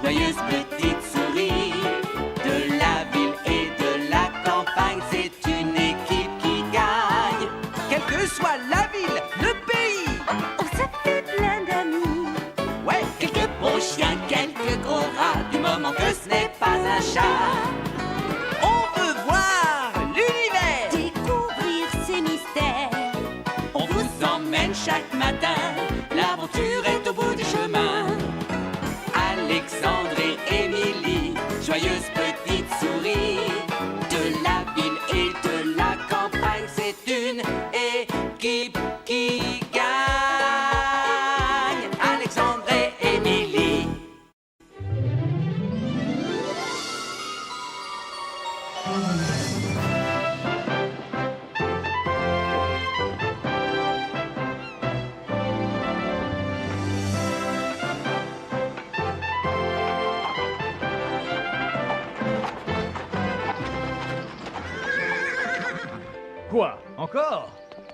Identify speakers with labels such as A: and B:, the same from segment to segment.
A: joyeuse petite souris. De la ville et de la campagne, c'est une équipe qui gagne.
B: Quelle que soit la ville, le pays.
C: Oh, ça fait plein d'amis.
A: Ouais, quelques bons chiens, quelques gros rats, du moment que ce n'est pas un chat.
B: On veut voir l'univers.
C: Découvrir ses mystères.
A: On vous emmène chaque matin, l'aventure est au bout du chemin. Alexandre et Émilie, joyeuses petites souris. De la ville et de la campagne, c'est une équipe qui gagne. Alexandre et Émilie.
D: Quoi? Encore?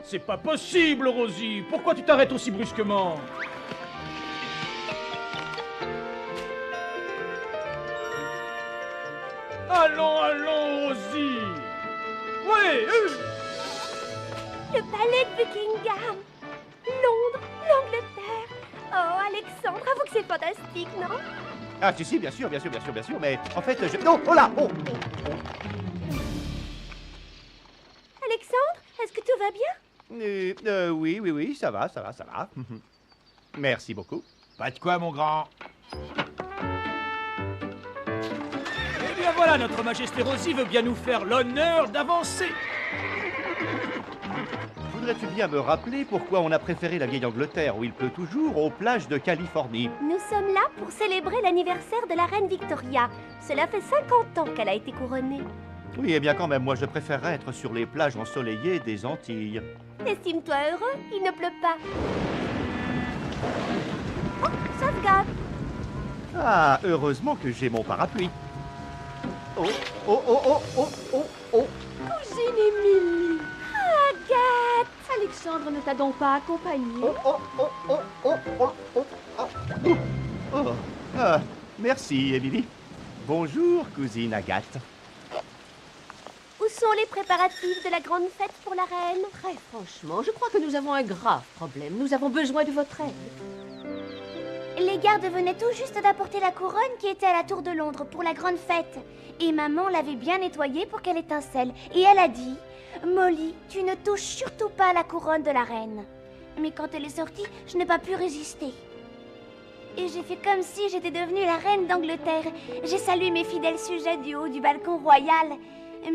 D: C'est pas possible, Rosie! Pourquoi tu t'arrêtes aussi brusquement? Allons, allons, Rosie! Oui!
C: Le palais de Buckingham. Londres, l'Angleterre. Oh, Alexandre, avoue que c'est fantastique, non?
E: Ah, si, bien sûr, mais en fait, je... Non, oh là, oh.
C: Alexandre, est-ce que tout va bien?
E: Oui, ça va. Merci beaucoup.
F: Pas de quoi, mon grand.
D: Eh bien voilà, notre Majesté Rosie veut bien nous faire l'honneur d'avancer.
E: Voudrais-tu bien me rappeler pourquoi on a préféré la vieille Angleterre, où il pleut toujours, aux plages de Californie?
C: Nous sommes là pour célébrer l'anniversaire de la reine Victoria. Cela fait 50 ans qu'elle a été couronnée.
E: Oui, eh bien quand même, moi je préférerais être sur les plages ensoleillées des Antilles.
C: Estime-toi heureux, il ne pleut pas. Oh, sauvegarde.
E: Ah, heureusement que j'ai mon parapluie. Oh.
G: Cousine Émilie,
C: Agathe.
G: Alexandre ne t'a donc pas accompagnée?
E: Ah, merci, Émilie. Bonjour, cousine Agathe.
C: Où sont les préparatifs de la grande fête pour la reine?
G: Très franchement, je crois que nous avons un grave problème. Nous avons besoin de votre aide.
C: Les gardes venaient tout juste d'apporter la couronne qui était à la tour de Londres pour la grande fête. Et maman l'avait bien nettoyée pour qu'elle étincelle. Et elle a dit: Molly, tu ne touches surtout pas à la couronne de la reine. Mais quand elle est sortie, je n'ai pas pu résister. Et j'ai fait comme si j'étais devenue la reine d'Angleterre. J'ai salué mes fidèles sujets du haut du balcon royal.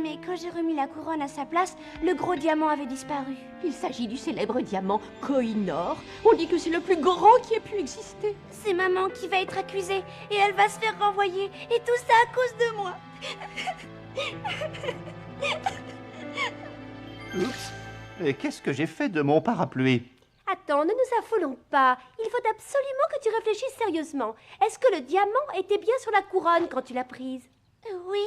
C: Mais quand j'ai remis la couronne à sa place, le gros diamant avait disparu.
G: Il s'agit du célèbre diamant Koh-i-Noor. On dit que c'est le plus grand qui ait pu exister.
C: C'est maman qui va être accusée et elle va se faire renvoyer. Et tout ça à cause de moi.
E: Oups. Et qu'est-ce que j'ai fait de mon parapluie?
C: Attends, ne nous affolons pas. Il faut absolument que tu réfléchisses sérieusement. Est-ce que le diamant était bien sur la couronne quand tu l'as prise? Oui.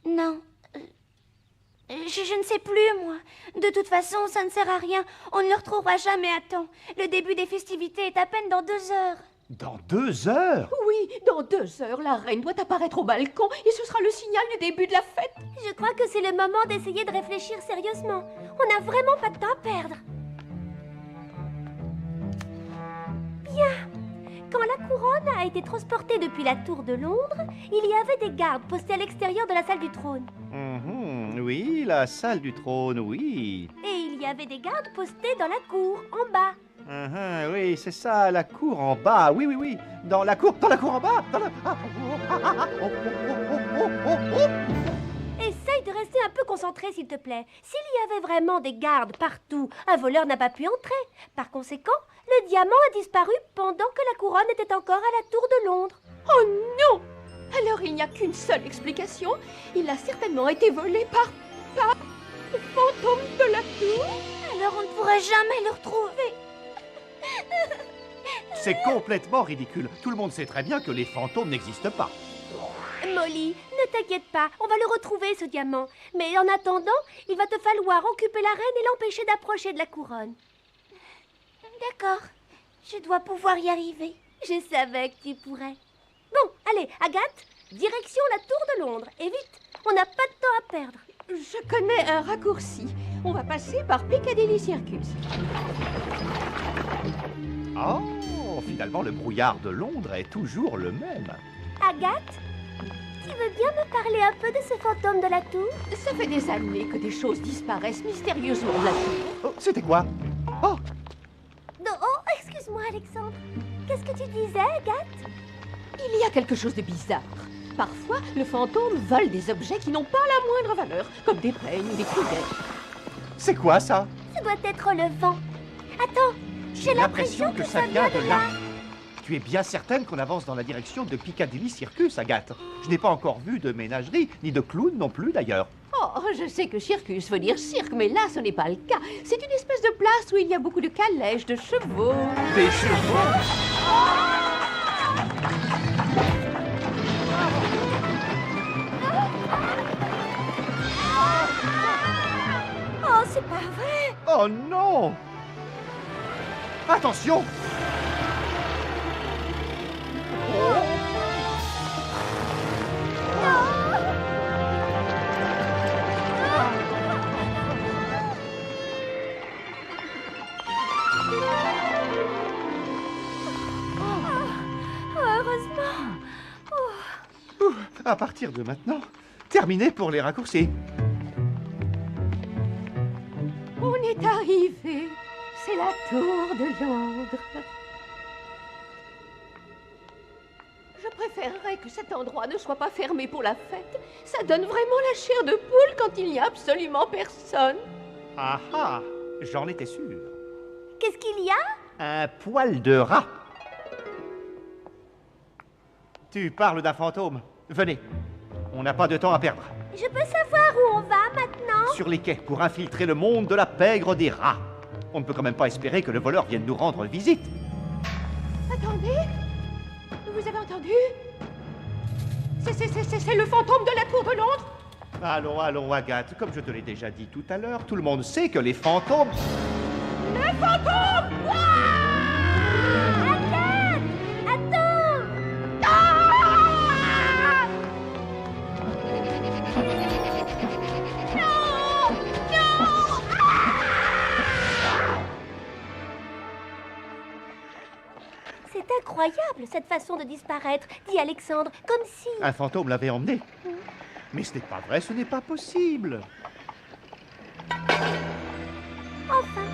C: Non. Je ne sais plus, moi. De toute façon, ça ne sert à rien. On ne le retrouvera jamais à temps. Le début des festivités est à peine dans 2 heures.
E: Dans 2 heures?
G: Oui, dans 2 heures, la reine doit apparaître au balcon et ce sera le signal du début de la fête.
C: Je crois que c'est le moment d'essayer de réfléchir sérieusement. On n'a vraiment pas de temps à perdre. Bien. Quand la couronne a été transportée depuis la tour de Londres, il y avait des gardes postés à l'extérieur de la salle du trône.
E: Oui, la salle du trône, oui.
C: Et il y avait des gardes postés dans la cour, en bas.
E: Oui, c'est ça, la cour en bas. Oui. Dans la cour en bas.
C: Essaye de rester un peu concentré, s'il te plaît. S'il y avait vraiment des gardes partout, un voleur n'a pas pu entrer. Par conséquent, le diamant a disparu pendant que la couronne était encore à la tour de Londres.
G: Oh non! Alors il n'y a qu'une seule explication. Il a certainement été volé par le fantôme de la tour.
C: Alors on ne pourra jamais le retrouver.
E: C'est complètement ridicule. Tout le monde sait très bien que les fantômes n'existent pas.
C: Molly, ne t'inquiète pas, on va le retrouver, ce diamant. Mais en attendant, il va te falloir occuper la reine et l'empêcher d'approcher de la couronne. D'accord, je dois pouvoir y arriver. Je savais que tu pourrais.
G: Bon, allez, Agathe, direction la Tour de Londres. Et vite, on n'a pas de temps à perdre. Je connais un raccourci. On va passer par Piccadilly Circus.
E: Oh, finalement, le brouillard de Londres est toujours le même.
C: Agathe, tu veux bien me parler un peu de ce fantôme de la tour?
G: Ça fait des années que des choses disparaissent mystérieusement de la tour.
E: Oh, c'était quoi? Oh,
C: Non, oh, excuse-moi, Alexandre. Qu'est-ce que tu disais, Agathe?
G: Il y a quelque chose de bizarre. Parfois, le fantôme vole des objets qui n'ont pas la moindre valeur, comme des peignes ou des cuillères.
E: c'est quoi ça?
C: Ça doit être le vent. Attends, j'ai l'impression que ça vient de là.
E: Tu es bien certaine qu'on avance dans la direction de Piccadilly Circus, Agathe? Je n'ai pas encore vu de ménagerie, ni de clown non plus d'ailleurs.
G: Oh, je sais que circus veut dire cirque, mais là, ce n'est pas le cas. C'est une espèce de place où il y a beaucoup de calèches, de chevaux.
E: Des chevaux?
C: Oh, c'est pas vrai.
E: Oh non! Attention!
C: Heureusement.
E: À partir de maintenant, terminé pour les raccourcis.
G: On est arrivé. C'est la Tour de Londres. Je préférerais que cet endroit ne soit pas fermé pour la fête. Ça donne vraiment la chair de poule quand il n'y a absolument personne.
E: Ah ah! J'en étais sûr.
C: Qu'est-ce qu'il y a?
E: Un poil de rat. Tu parles d'un fantôme. Venez, on n'a pas de temps à perdre.
C: Je peux savoir où on va maintenant?
E: Sur les quais pour infiltrer le monde de la pègre des rats. On ne peut quand même pas espérer que le voleur vienne nous rendre visite.
G: Attendez. Vous avez entendu? C'est le fantôme de la Tour de Londres?
E: Allons, allons, Agathe. Comme je te l'ai déjà dit tout à l'heure, tout le monde sait que les fantômes...
G: Le fantôme!
C: Agathe! Attends! C'est incroyable, cette façon de disparaître, dit Alexandre, comme si...
E: Un fantôme l'avait emmené. Mais ce n'est pas vrai, ce n'est pas possible.
C: Enfin,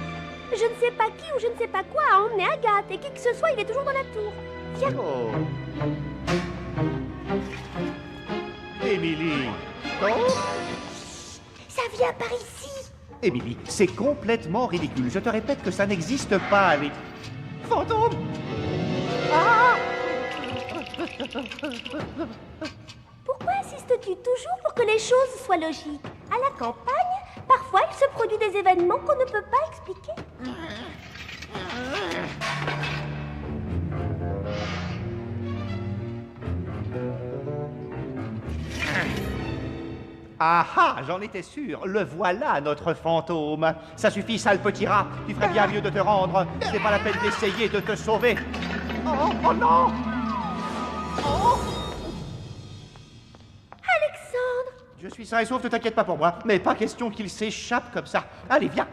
C: je ne sais pas qui ou je ne sais pas quoi a emmené Agathe, et qui que ce soit, il est toujours dans la tour. Viens.
E: Oh. Émilie. Oh.
C: Ça vient par ici.
E: Émilie, c'est complètement ridicule. Je te répète que ça n'existe pas, les... Fantômes! Ah!
C: Pourquoi insistes-tu toujours pour que les choses soient logiques? À la campagne, parfois il se produit des événements qu'on ne peut pas expliquer.
E: Ah ah, j'en étais sûr. Le voilà, notre fantôme. Ça suffit, sale petit rat. Tu ferais bien mieux de te rendre. C'est pas la peine d'essayer de te sauver. Oh, oh non! Oh!
C: Alexandre!
E: Je suis sain et sauf, ne t'inquiète pas pour moi. Mais pas question qu'il s'échappe comme ça. Allez, viens.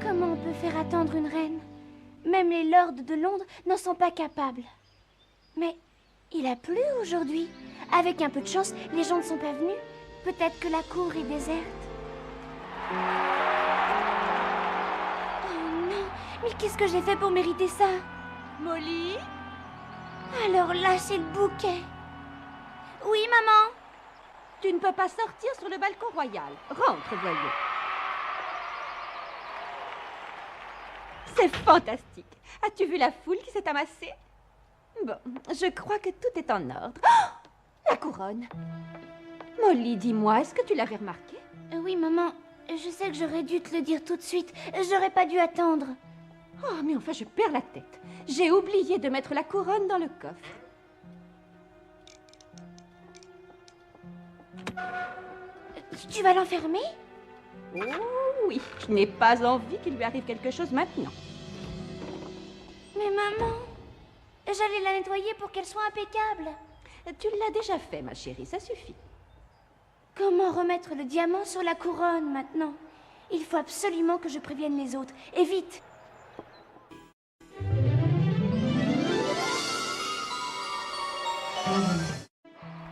C: Comment on peut faire attendre une reine? Même les lords de Londres n'en sont pas capables. Mais il a plu aujourd'hui. Avec un peu de chance, les gens ne sont pas venus. Peut-être que la cour est déserte. Oh non, mais qu'est-ce que j'ai fait pour mériter ça?
B: Molly?
C: Alors là, c'est le bouquet. Oui, maman?
B: Tu ne peux pas sortir sur le balcon royal. Rentre, voyons. C'est fantastique. As-tu vu la foule qui s'est amassée? Bon, je crois que tout est en ordre. Oh, la couronne. Molly, dis-moi, est-ce que tu l'avais remarqué?
C: Oui, maman. Je sais que j'aurais dû te le dire tout de suite. J'aurais pas dû attendre.
B: Oh, mais enfin, je perds la tête. J'ai oublié de mettre la couronne dans le coffre.
C: Tu vas l'enfermer?
B: Oh oui, je n'ai pas envie qu'il lui arrive quelque chose maintenant.
C: Mais maman, j'allais la nettoyer pour qu'elle soit impeccable.
B: Tu l'as déjà fait, ma chérie, ça suffit.
C: Comment remettre le diamant sur la couronne maintenant? Il faut absolument que je prévienne les autres. Et vite!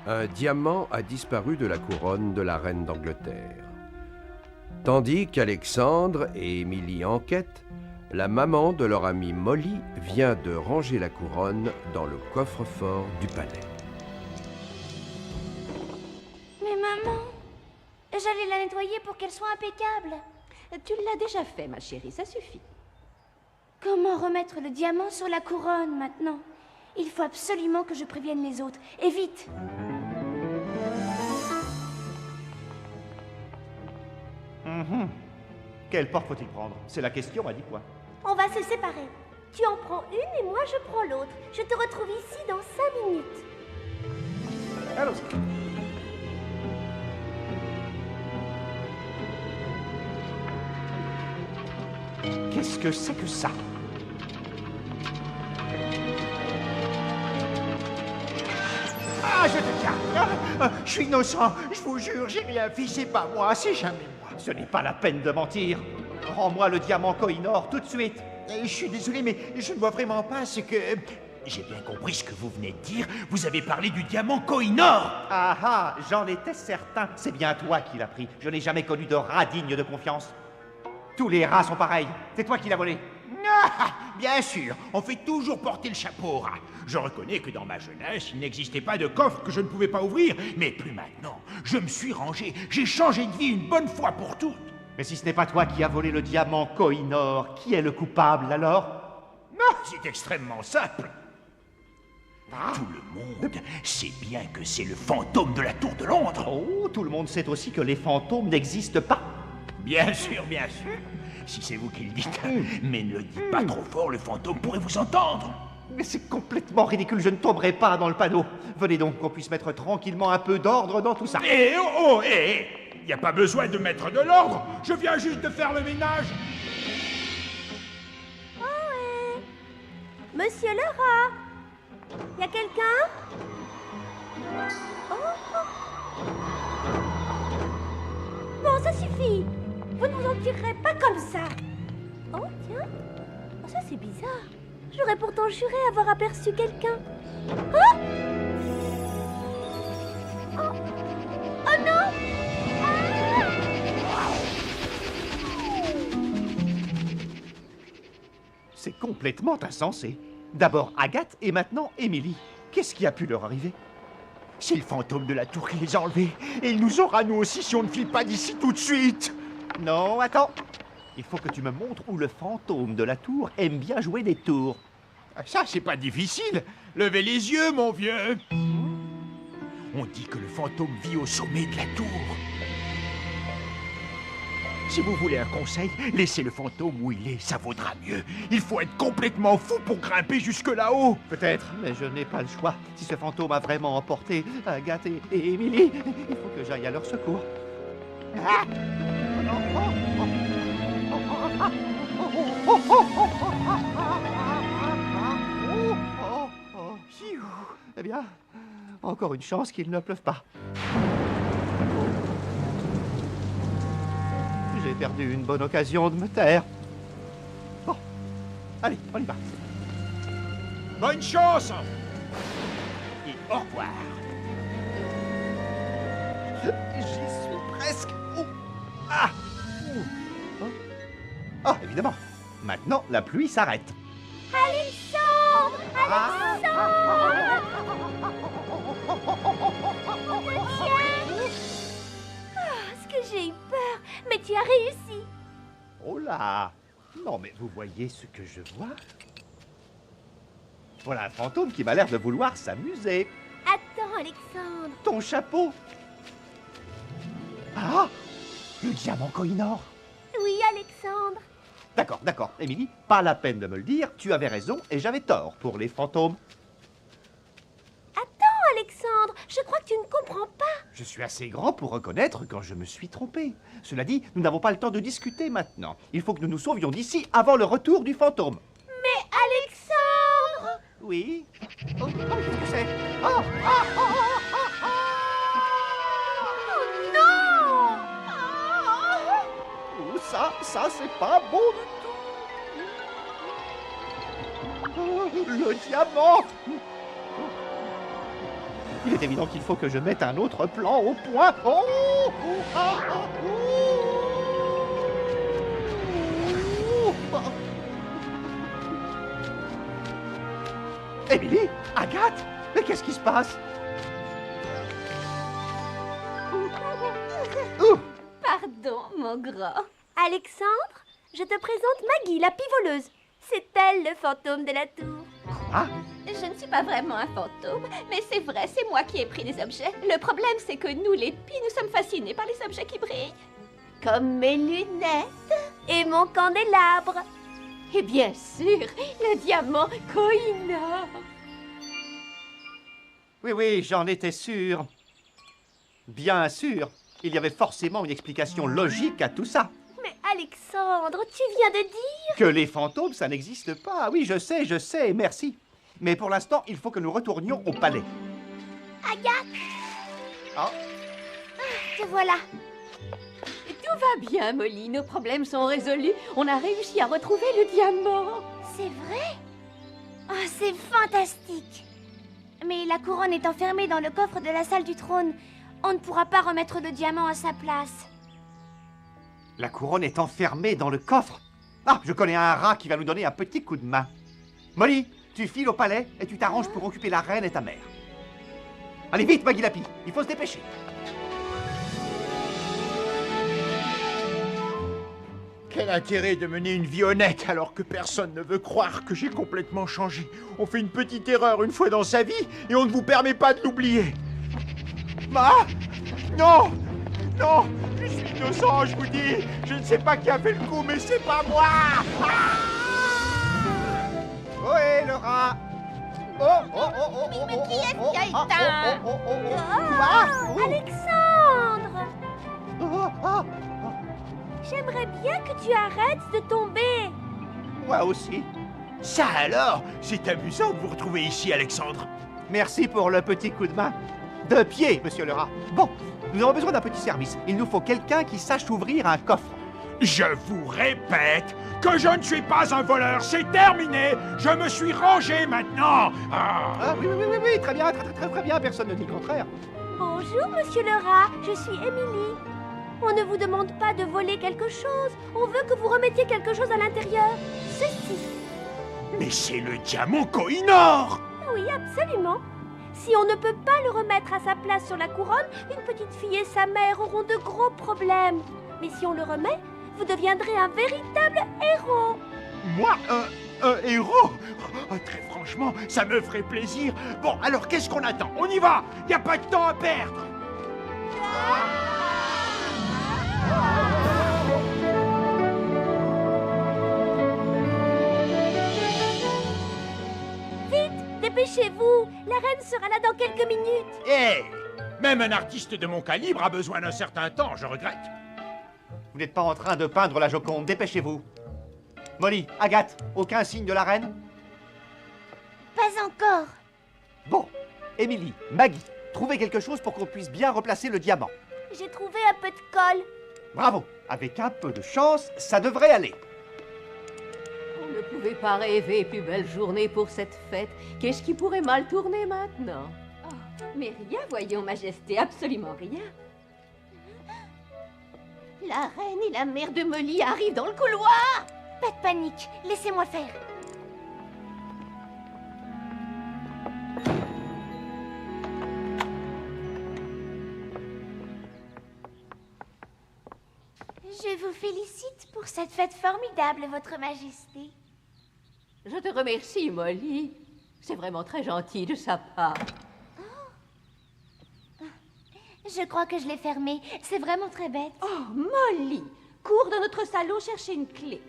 F: Un diamant a disparu de la couronne de la reine d'Angleterre. Tandis qu'Alexandre et Émilie enquêtent, la maman de leur amie Molly vient de ranger la couronne dans le coffre-fort du palais.
C: Mais maman, j'allais la nettoyer pour qu'elle soit impeccable.
B: Tu l'as déjà fait, ma chérie, ça suffit.
C: Comment remettre le diamant sur la couronne maintenant? Il faut absolument que je prévienne les autres. Et vite!
E: Quelle porte faut-il prendre? C'est la question, a dit quoi?
G: On va se séparer. Tu en prends une et moi je prends l'autre. Je te retrouve ici dans 5 minutes.
E: Allons-y. Qu'est-ce que c'est que ça? Ah, je te tiens! Je suis innocent, je vous jure, j'ai rien fait, c'est pas moi, c'est jamais moi. Ce n'est pas la peine de mentir. Rends-moi le diamant Koh-i-Noor tout de suite.
H: Je suis désolé, mais je ne vois vraiment pas ce que... J'ai bien compris ce que vous venez de dire. Vous avez parlé du diamant Koh-i-Noor.
E: Ah ah, j'en étais certain. C'est bien toi qui l'as pris. Je n'ai jamais connu de rat digne de confiance. Tous les rats sont pareils. C'est toi qui l'as volé.
H: Ah, bien sûr, on fait toujours porter le chapeau au rat. Je reconnais que dans ma jeunesse, il n'existait pas de coffre que je ne pouvais pas ouvrir, mais plus maintenant. Je me suis rangé, j'ai changé de vie une bonne fois pour toutes.
E: Mais si ce n'est pas toi qui as volé le diamant Koh-i-Noor, qui est le coupable alors?
H: Non, c'est extrêmement simple. Tout le monde sait bien que c'est le fantôme de la Tour de Londres.
E: Oh, tout le monde sait aussi que les fantômes n'existent pas.
H: Bien sûr, bien sûr. Si c'est vous qui le dites. Mais ne le dites pas trop fort, le fantôme pourrait vous entendre.
E: Mais c'est complètement ridicule, je ne tomberai pas dans le panneau. Venez donc qu'on puisse mettre tranquillement un peu d'ordre dans tout ça.
H: Il n'y a pas besoin de mettre de l'ordre. Je viens juste de faire le ménage.
G: Monsieur le rat, y a quelqu'un? Bon, ça suffit. Vous ne vous en tirerez pas comme ça. Oh, tiens. Oh, ça, c'est bizarre. J'aurais pourtant juré avoir aperçu quelqu'un. Ah! Oh non!
E: C'est complètement insensé. D'abord Agathe et maintenant Émilie. Qu'est-ce qui a pu leur arriver?
H: C'est le fantôme de la tour qui les a enlevés. Et il nous aura, nous aussi, si on ne file pas d'ici tout de suite.
E: Non, attends. Il faut que tu me montres où le fantôme de la tour aime bien jouer des tours.
H: Ça, c'est pas difficile. Levez les yeux, mon vieux. On dit que le fantôme vit au sommet de la tour. Si vous voulez un conseil, laissez le fantôme où il est, ça vaudra mieux. Il faut être complètement fou pour grimper jusque là-haut.
E: Peut-être, mais je n'ai pas le choix. Si ce fantôme a vraiment emporté Agathe et Émilie, il faut que j'aille à leur secours. Ah! Eh bien, encore une chance qu'il ne pleuve pas. J'ai perdu une bonne occasion de me taire. Bon, allez, on y va.
H: Bonne chance. Et au revoir.
E: J'y suis presque. Oh. Ah. Ah, évidemment. Maintenant, la pluie s'arrête.
G: Alexandre! Est-ce que j'ai eu peur? Mais tu as réussi!
E: Oh là! Non, mais vous voyez ce que je vois? Voilà un fantôme qui m'a l'air de vouloir s'amuser.
G: Attends, Alexandre!
E: Ton chapeau! Ah! Le diamant Koh-i-Noor!
G: Oui, Alexandre!
E: D'accord, d'accord. Émilie, pas la peine de me le dire. Tu avais raison et j'avais tort pour les fantômes.
G: Attends, Alexandre! Je crois que tu ne comprends pas.
E: Je suis assez grand pour reconnaître quand je me suis trompé. Cela dit, nous n'avons pas le temps de discuter maintenant. Il faut que nous nous sauvions d'ici avant le retour du fantôme.
G: Mais Alexandre!
E: Oui. Oh, qu'est-ce que c'est? Oh,
G: Non!
E: oh, ça, c'est pas bon du tout. Oh, le diamant! Il est évident qu'il faut que je mette un autre plan au point. Oh, Émilie, Agathe, mais qu'est-ce qui se passe?
B: Pardon, mon grand.
G: Alexandre, je te présente Maggie, la pivoleuse. C'est elle le fantôme de la tour.
E: Ah,
B: Je ne suis pas vraiment un fantôme, mais c'est vrai, c'est moi qui ai pris les objets. Le problème, c'est que nous, les pies, nous sommes fascinés par les objets qui brillent. Comme mes lunettes.
G: Et mon candélabre.
B: Et bien sûr, le diamant Koh-i-Noor.
E: oui, j'en étais sûr. Bien sûr, il y avait forcément une explication logique à tout ça.
G: Mais Alexandre, tu viens de dire...
E: Que les fantômes, ça n'existe pas. Oui, je sais, merci. Mais pour l'instant, il faut que nous retournions au palais.
C: Agathe,
E: Ah,
C: te voilà.
B: Tout va bien, Molly. Nos problèmes sont résolus. On a réussi à retrouver le diamant.
C: C'est vrai? Oh, c'est fantastique. Mais la couronne est enfermée dans le coffre de la salle du trône. On ne pourra pas remettre le diamant à sa place.
E: la couronne est enfermée dans le coffre. Ah, je connais un rat qui va nous donner un petit coup de main. Molly, tu files au palais et tu t'arranges pour occuper la reine et ta mère. Allez vite, Maggie Lapi, il faut se dépêcher.
H: Quel intérêt de mener une vie honnête alors que personne ne veut croire que j'ai complètement changé. On fait une petite erreur une fois dans sa vie et on ne vous permet pas de l'oublier. Non! Non! Je suis innocent, je vous dis. Je ne sais pas qui a fait le coup, mais c'est pas moi.
E: Ohé, le rat.
C: Mais qui est-ce qui a éteint?
G: Alexandre! J'aimerais bien que tu arrêtes de tomber.
E: Moi aussi.
H: Ça alors? C'est amusant de vous retrouver ici, Alexandre.
E: Merci pour le petit coup de main. De pied, monsieur le rat. Bon, nous avons besoin d'un petit service. Il nous faut quelqu'un qui sache ouvrir un coffre.
H: Je vous répète que je ne suis pas un voleur, c'est terminé. Je me suis rangé maintenant.
E: Ah oui, très bien, très bien, personne ne dit le contraire.
G: Bonjour, monsieur le rat. Je suis Émilie. On ne vous demande pas de voler quelque chose. On veut que vous remettiez quelque chose à l'intérieur. Ceci.
H: Mais c'est le diamant Koh-i-Noor.
G: Oui, absolument. Si on ne peut pas le remettre à sa place sur la couronne, une petite fille et sa mère auront de gros problèmes. Mais si on le remet, vous deviendrez un véritable héros.
H: Moi, un héros? Très franchement, ça me ferait plaisir. Bon, alors qu'est-ce qu'on attend? On y va. Y a pas de temps à perdre.
G: Vite, dépêchez-vous. La reine sera là dans quelques minutes.
H: Hé! Même un artiste de mon calibre a besoin d'un certain temps, je regrette.
E: Vous n'êtes pas en train de peindre la Joconde, dépêchez-vous. Molly, Agathe, aucun signe de la reine?
C: Pas encore.
E: Bon, Émilie, Maggie, trouvez quelque chose pour qu'on puisse bien replacer le diamant.
G: J'ai trouvé un peu de colle.
E: Bravo, avec un peu de chance, ça devrait aller.
B: On ne pouvait pas rêver plus belle journée pour cette fête. Qu'est-ce qui pourrait mal tourner maintenant? Oh, mais rien, voyons, Majesté, absolument rien. La reine et la mère de Molly arrivent dans le couloir.
C: Pas de panique, laissez-moi faire. Je vous félicite pour cette fête formidable, Votre Majesté.
B: Je te remercie, Molly. C'est vraiment très gentil de sa part.
C: Je crois que je l'ai fermé. C'est vraiment très bête.
B: Oh, Molly, cours dans notre salon chercher une clé.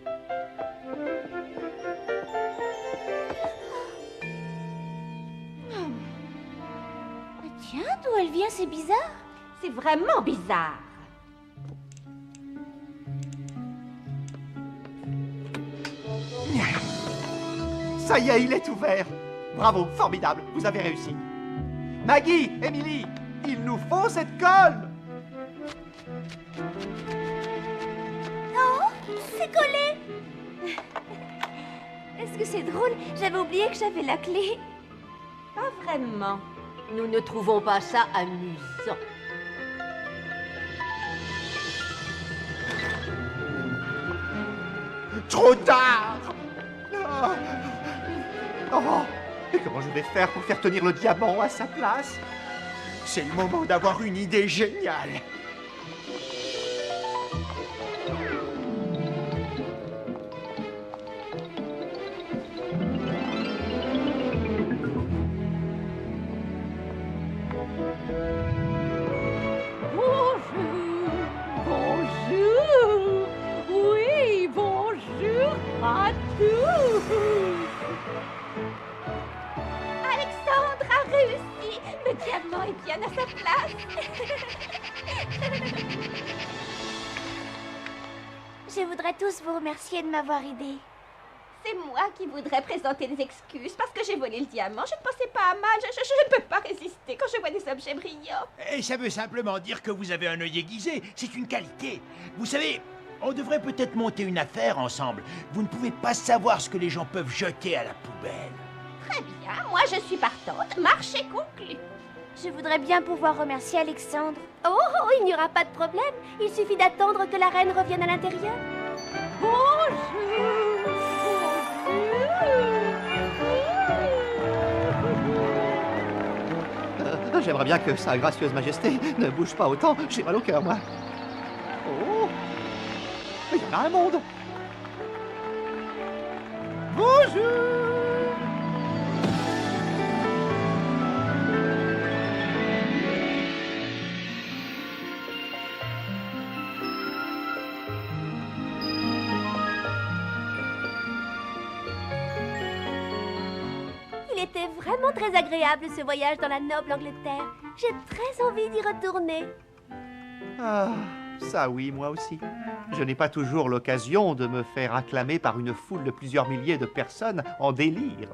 C: Tiens, d'où elle vient, c'est bizarre.
B: C'est vraiment bizarre.
E: Ça y est, il est ouvert. Bravo, formidable, vous avez réussi. Maggie, Emily, il nous faut cette colle.
C: Oh, c'est collé. Est-ce que c'est drôle? J'avais oublié que j'avais la clé.
B: Pas vraiment.
G: Nous ne trouvons pas ça amusant.
E: Trop tard. Ah. Oh, et comment je vais faire pour faire tenir le diamant à sa place? C'est le moment d'avoir une idée géniale.
B: Bonjour. Oui, bonjour à tous. Alexandre a réussi. Le diamant est bien à sa place.
C: Je voudrais tous vous remercier de m'avoir aidé.
B: C'est moi qui voudrais présenter des excuses parce que j'ai volé le diamant. Je ne pensais pas à mal. Je ne peux pas résister quand je vois des objets brillants.
H: Et ça veut simplement dire que vous avez un œil aiguisé. C'est une qualité. Vous savez, on devrait peut-être monter une affaire ensemble. Vous ne pouvez pas savoir ce que les gens peuvent jeter à la poubelle.
B: Très bien, moi je suis partante. Marché conclu.
C: Je voudrais bien pouvoir remercier Alexandre.
G: Oh, il n'y aura pas de problème. Il suffit d'attendre que la reine revienne à l'intérieur.
E: J'aimerais bien que sa gracieuse majesté ne bouge pas autant. J'ai mal au cœur, moi. Oh, il y en a un monde. Bonjour.
G: Il était vraiment très agréable ce voyage dans la noble Angleterre. J'ai très envie d'y retourner.
E: Ah, ça oui, moi aussi. Je n'ai pas toujours l'occasion de me faire acclamer par une foule de plusieurs milliers de personnes en délire.